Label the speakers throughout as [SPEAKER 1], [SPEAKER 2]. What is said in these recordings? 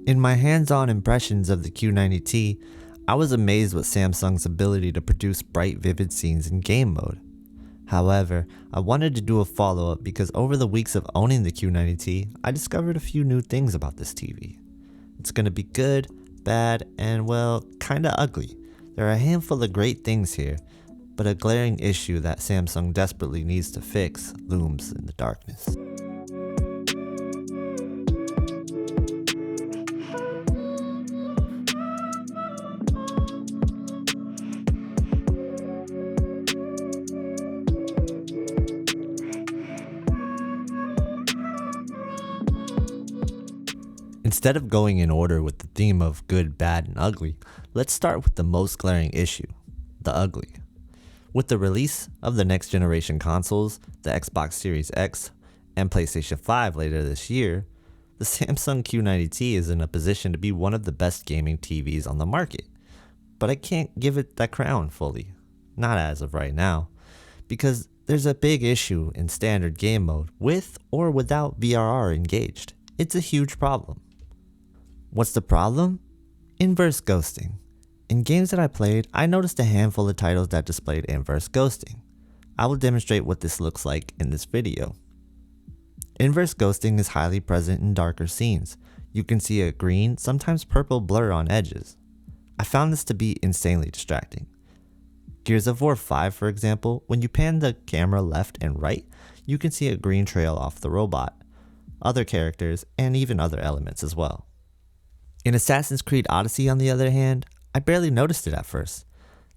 [SPEAKER 1] In my hands-on impressions of the Q90T, I was amazed with Samsung's ability to produce bright, vivid scenes in game mode. However, I wanted to do a follow-up because over the weeks of owning the Q90T, I discovered a few new things about this TV. It's gonna be good, bad, and well, kinda ugly. There are a handful of great things here, but a glaring issue that Samsung desperately needs to fix looms in the darkness. Instead of going in order with the theme of good, bad, and ugly, let's start with the most glaring issue, the ugly. With the release of the next generation consoles, the Xbox Series X and PlayStation 5 later this year, the Samsung Q90T is in a position to be one of the best gaming TVs on the market. But I can't give it that crown fully, not as of right now, because there's a big issue in standard game mode with or without VRR engaged. It's a huge problem. What's the problem? Inverse ghosting. In games that I played, I noticed a handful of titles that displayed inverse ghosting. I will demonstrate what this looks like in this video. Inverse ghosting is highly present in darker scenes. You can see a green, sometimes purple blur on edges. I found this to be insanely distracting. Gears of War 5, for example, when you pan the camera left and right, you can see a green trail off the robot, other characters, and even other elements as well. In Assassin's Creed Odyssey, on the other hand, I barely noticed it at first.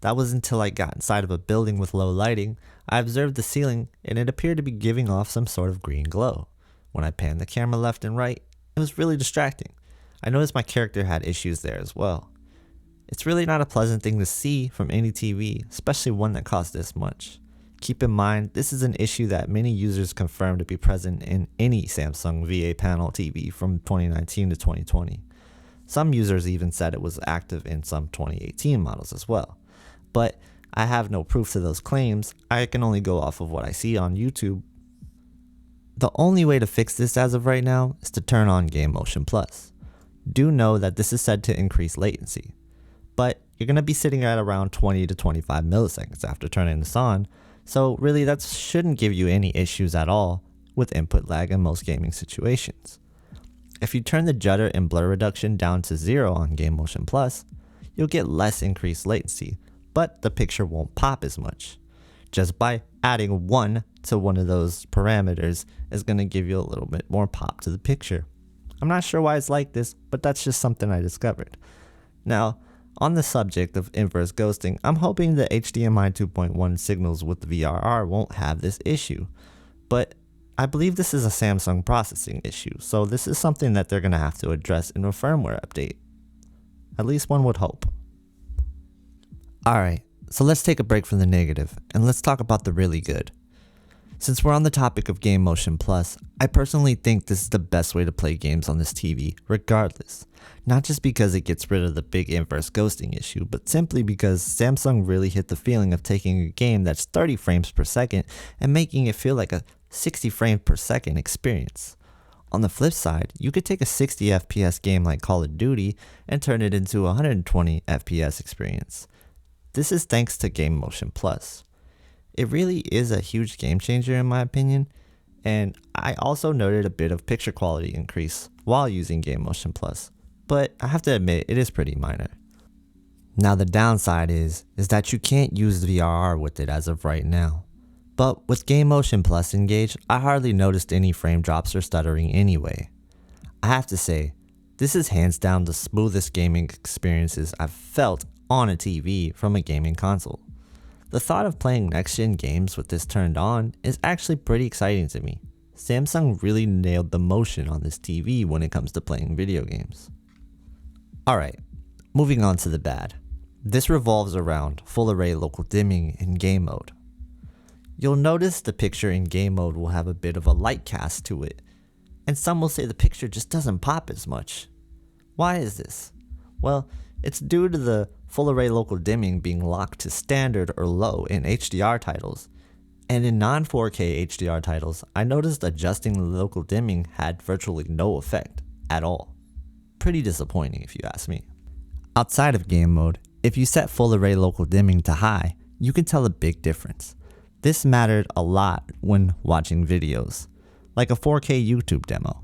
[SPEAKER 1] That was until I got inside of a building with low lighting. I observed the ceiling and it appeared to be giving off some sort of green glow. When I panned the camera left and right, it was really distracting. I noticed my character had issues there as well. It's really not a pleasant thing to see from any TV, especially one that costs this much. Keep in mind, this is an issue that many users confirmed to be present in any Samsung VA panel TV from 2019 to 2020. Some users even said it was active in some 2018 models as well. But I have no proof to those claims. I can only go off of what I see on YouTube. The only way to fix this as of right now is to turn on Game Motion Plus. Do know that this is said to increase latency, but you're going to be sitting at around 20 to 25 milliseconds after turning this on, so really that shouldn't give you any issues at all with input lag in most gaming situations. If you turn the judder and blur reduction down to 0 on Game Motion Plus, you'll get less increased latency, but the picture won't pop as much. Just by adding 1 to one of those parameters is going to give you a little bit more pop to the picture. I'm not sure why it's like this, but that's just something I discovered. Now, on the subject of inverse ghosting, I'm hoping the HDMI 2.1 signals with the VRR won't have this issue, but I believe this is a Samsung processing issue, so this is something that they're going to have to address in a firmware update. At least one would hope. Alright, so let's take a break from the negative, and let's talk about the really good. Since we're on the topic of Game Motion Plus, I personally think this is the best way to play games on this TV, regardless. Not just because it gets rid of the big inverse ghosting issue, but simply because Samsung really hit the feeling of taking a game that's 30 frames per second and making it feel like a 60 frames per second experience. On the flip side, you could take a 60 FPS game like Call of Duty and turn it into a 120 FPS experience. This is thanks to Game Motion Plus. It really is a huge game changer in my opinion, and I also noted a bit of picture quality increase while using Game Motion Plus, but I have to admit it is pretty minor. Now the downside is that you can't use VRR with it as of right now. But with Game Motion Plus engaged, I hardly noticed any frame drops or stuttering anyway. I have to say, this is hands down the smoothest gaming experiences I've felt on a TV from a gaming console. The thought of playing next-gen games with this turned on is actually pretty exciting to me. Samsung really nailed the motion on this TV when it comes to playing video games. Alright, moving on to the bad. This revolves around full array local dimming in game mode. You'll notice the picture in game mode will have a bit of a light cast to it, and some will say the picture just doesn't pop as much. Why is this? Well, it's due to the full array local dimming being locked to standard or low in HDR titles, and in non-4K HDR titles, I noticed adjusting the local dimming had virtually no effect at all. pretty disappointing if you ask me. Outside of game mode, if you set full array local dimming to high, you can tell a big difference. This mattered a lot when watching videos, like a 4K YouTube demo.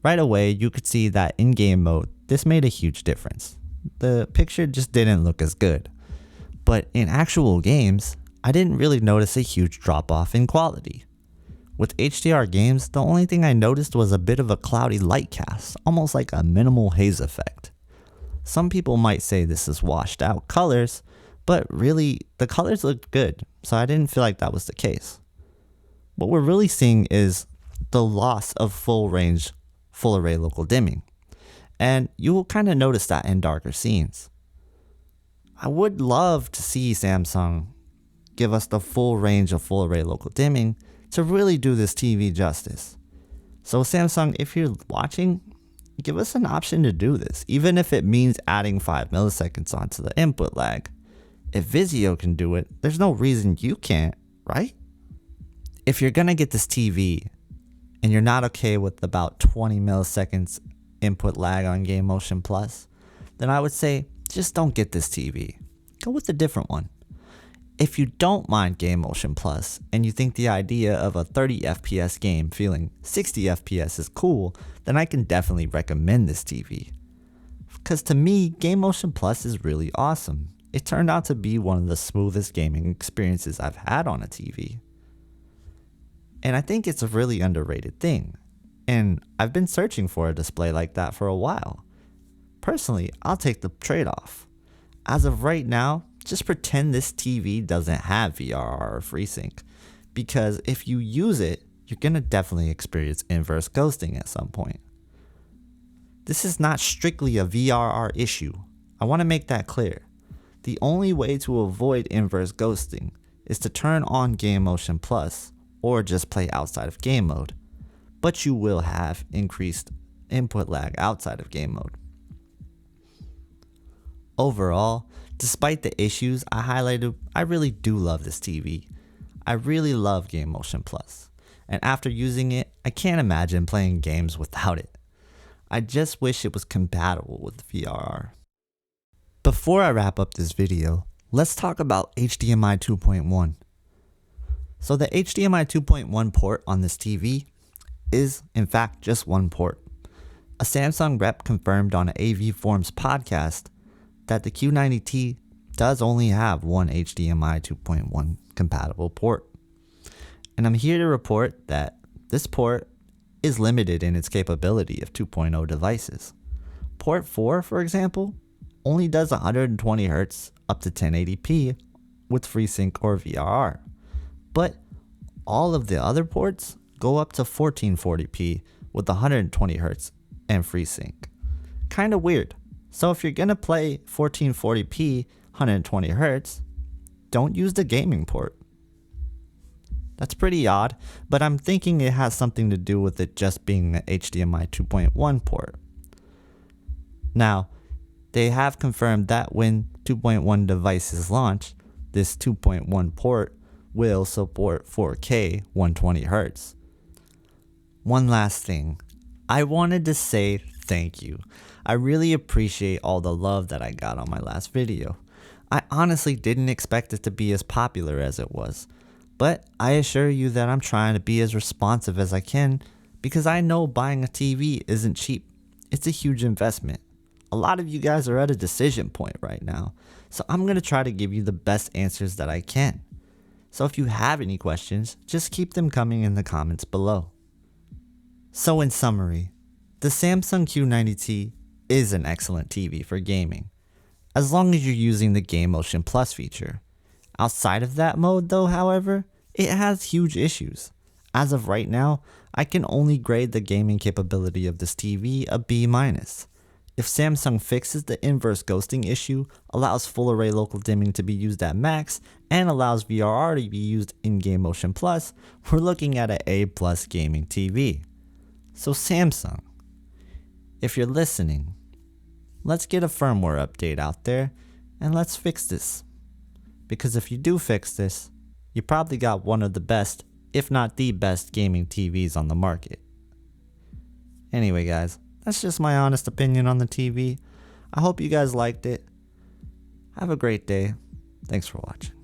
[SPEAKER 1] Right away, you could see that in game mode, this made a huge difference. The picture just didn't look as good. But in actual games, I didn't really notice a huge drop off in quality. With HDR games, the only thing I noticed was a bit of a cloudy light cast, almost like a minimal haze effect. Some people might say this is washed out colors, but really, the colors looked good, so I didn't feel like that was the case. What we're really seeing is the loss of full range, full array local dimming, and you will kind of notice that in darker scenes. I would love to see Samsung give us the full range of full array local dimming to really do this TV justice. So Samsung, if you're watching, give us an option to do this, even if it means adding 5 milliseconds onto the input lag. If Vizio can do it, there's no reason you can't, right? If you're gonna get this TV and you're not okay with about 20 milliseconds input lag on Game Motion Plus, then I would say just don't get this TV. Go with a different one. If you don't mind Game Motion Plus and you think the idea of a 30 FPS game feeling 60 FPS is cool, then I can definitely recommend this TV. Because to me, Game Motion Plus is really awesome. It turned out to be one of the smoothest gaming experiences I've had on a TV. And I think it's a really underrated thing. And I've been searching for a display like that for a while. Personally, I'll take the trade-off. As of right now, just pretend this TV doesn't have VRR or FreeSync, because if you use it, you're gonna definitely experience inverse ghosting at some point. This is not strictly a VRR issue. I want to make that clear. The only way to avoid inverse ghosting is to turn on Game Motion Plus or just play outside of game mode, but you will have increased input lag outside of game mode. Overall, despite the issues I highlighted, I really do love this TV. I really love Game Motion Plus, and after using it, I can't imagine playing games without it. I just wish it was compatible with VRR. Before I wrap up this video, let's talk about HDMI 2.1. So the HDMI 2.1 port on this TV is in fact just one port. A Samsung rep confirmed on an AV Forums podcast that the Q90T does only have one HDMI 2.1 compatible port. And I'm here to report that this port is limited in its capability of 2.0 devices. Port 4, for example, only does 120 Hz up to 1080p with FreeSync or VRR. But all of the other ports go up to 1440p with 120 Hz and FreeSync. Kinda weird. So if you're gonna play 1440p 120 Hz, don't use the gaming port. That's pretty odd, but I'm thinking it has something to do with it just being an HDMI 2.1 port. Now, they have confirmed that when 2.1 devices launch, this 2.1 port will support 4K 120 Hz. One last thing, I wanted to say thank you. I really appreciate all the love that I got on my last video. I honestly didn't expect it to be as popular as it was, but I assure you that I'm trying to be as responsive as I can because I know buying a TV isn't cheap. It's a huge investment. A lot of you guys are at a decision point right now, so I'm going to try to give you the best answers that I can. So if you have any questions, just keep them coming in the comments below. So in summary, the Samsung Q90T is an excellent TV for gaming, as long as you're using the Game Motion Plus feature. Outside of that mode though, however, it has huge issues. As of right now, I can only grade the gaming capability of this TV a B-. If Samsung fixes the inverse ghosting issue, allows full array local dimming to be used at max, and allows VRR to be used in Game Motion Plus, we're looking at an A+ gaming TV. So Samsung, if you're listening, let's get a firmware update out there and let's fix this. Because if you do fix this, you probably got one of the best, if not the best gaming TVs on the market. Anyway guys, That's just my honest opinion on the TV. I hope you guys liked it. Have a great day. Thanks for watching.